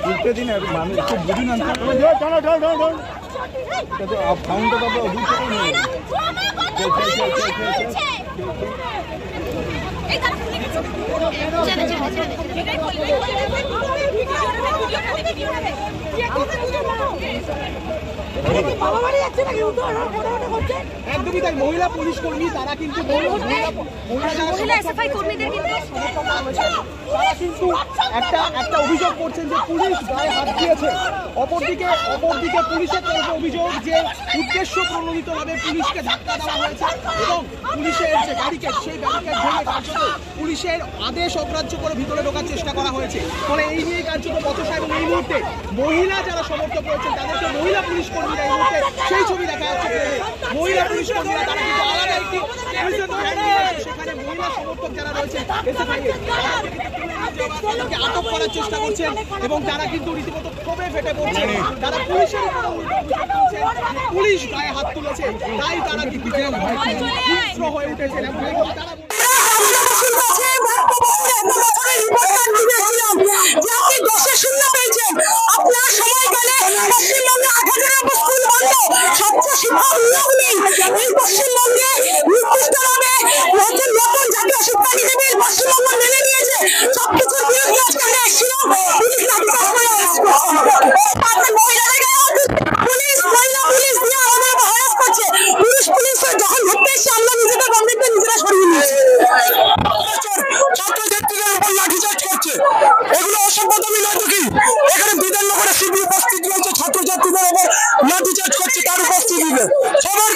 उल्टे दिन মানুষ খুব বুঝি না একদমই তাই। মহিলা পুলিশ কর্মী তারা কিন্তু একটা অভিযোগ করছেন যে পুলিশ গায়ে হাত দিয়েছে। অপরদিকে পুলিশের তরফে অভিযোগ যে উদ্দেশ্য প্রণোদিতভাবে পুলিশকে ধাক্কা দেওয়া হয়েছে এবং পুলিশের যে ব্যারিকেড সেই ব্যারিকেড ভেঙে কার্যত পুলিশের আদেশ অগ্রাহ্য করে ভিতরে ঢোকার চেষ্টা করা হয়েছে। ফলে এই নিয়ে কার্যত বচসা এবং এই মুহূর্তে মহিলা যারা সমর্থক রয়েছেন তাদেরকে মহিলা পুলিশ কর্মীরা এই মুহূর্তে সেই ছবি দেখা যাচ্ছে। মহিলা পুলিশ কর্মীরা তারা কিন্তু আলাদা একটি সেখানে মহিলা সমর্থক যারা রয়েছেন তাদেরকে আটক করার চেষ্টা করছেন এবং তারা কিন্তু রীতিমতো ক্ষোভে ফেটে পড়ছেন। তারা পুলিশের পুলিশ গায়ে হাত তুলেছে তাই তারা কিন্তু হিংস্র হয়ে উঠেছেন এবং তারা সবার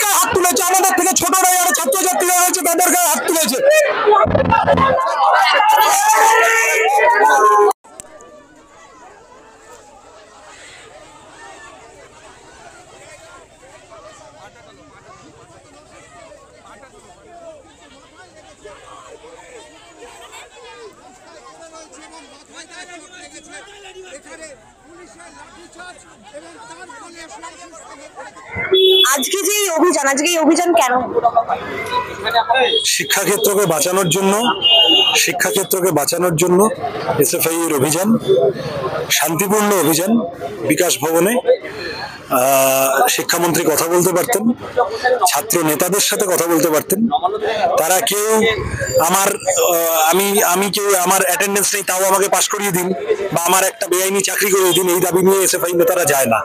গায়ে হাত তুলেছে। আমাদের থেকে ছোটরা যারা ছাত্রছাত্রীরা রয়েছে তাদের গায়ে হাত তুলেছে। আজকে যে অভিযান কেন? শিক্ষাক্ষেত্রকে বাঁচানোর জন্য এসএফআই এর অভিযান, শান্তিপূর্ণ অভিযান। বিকাশ ভবনে শিক্ষামন্ত্রী কথা বলতে পারতেন, ছাত্র নেতাদের সাথে কথা বলতে পারতেন। তারা কেউ আমি কেউ আমার অ্যাটেন্ডেন্স নেই তাও আমাকে পাশ করিয়ে দিন বা আমার একটা বেআইনি চাকরি করিয়ে দিন, এই দাবি নিয়ে এসএফআই নেতারা যায় না।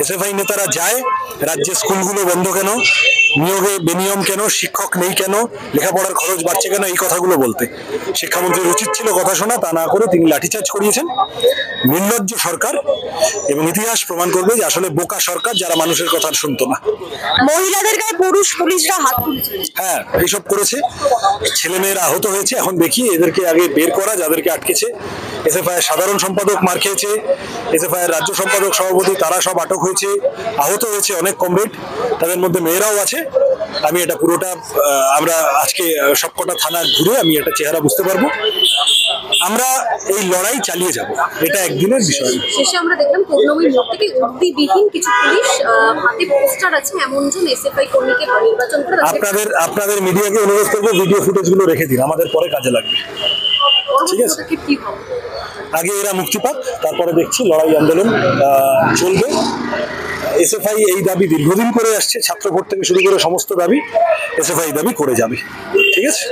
এসএফআই নেতারা যায় রাজ্যের স্কুলগুলো বন্ধ কেন, নিয়োগে বেনিয়ম কেন, শিক্ষক নেই কেন, লেখাপড়ার খরচ বাড়ছে কেন, এই কথাগুলো বলতে। শিক্ষামন্ত্রীর উচিত ছিল কথা শোনা, তা না করে তিনি লাঠিচার্জ করিয়েছেন। নির্লজ্জ সরকার এবং ইতিহাস প্রমাণ করবে যে আসলে বোকা সরকার যারা মানুষের কথা শুনতো না। মহিলাদের গায়ে পুলিশরা হাত তুলেছে। হ্যাঁ, এইসব করেছে, ছেলেমেয়েরা আহত হয়েছে। এখন দেখি এদেরকে আগে বের করা, যাদেরকে আটকেছে। এসএফআই এর সাধারণ সম্পাদক মার খেয়েছে, এসএফআই এর রাজ্য সম্পাদক সভাপতি তারা সব আটক হয়েছে, আহত হয়েছে অনেক কমরেড, তাদের মধ্যে মেয়েরাও আছে। আমি এটা পুরোটা আমরা আজকে সবকটা থানা ঘুরে আমি একটা চেহারা বুঝতে পারবো। আমরা এই লড়াই চালিয়ে যাব, এটা একদিনের বিষয়। শেষে আমরা দেখলাম করুণাময়ী মোড় থেকে উর্দিবিহীন কিছু পুলিশ হাতে পোস্টার আছে এমনজন এসএফআই কর্মীকে নির্বাচন করে। আপনাদের মিডিয়াকে অনুরোধ করবো ভিডিও ফুটেজগুলো রেখে দিন, আমাদের পরে কাজে লাগবে। ঠিক আছে, আগে এরা মুক্তি পাক, তারপরে দেখছি লড়াই আন্দোলন চলবে। এসএফআই এই দাবি দীর্ঘদিন করে আসছে, ছাত্র ভোট থেকে শুরু করে সমস্ত দাবি এসএফআই দাবি করে যাবে। ঠিক আছে।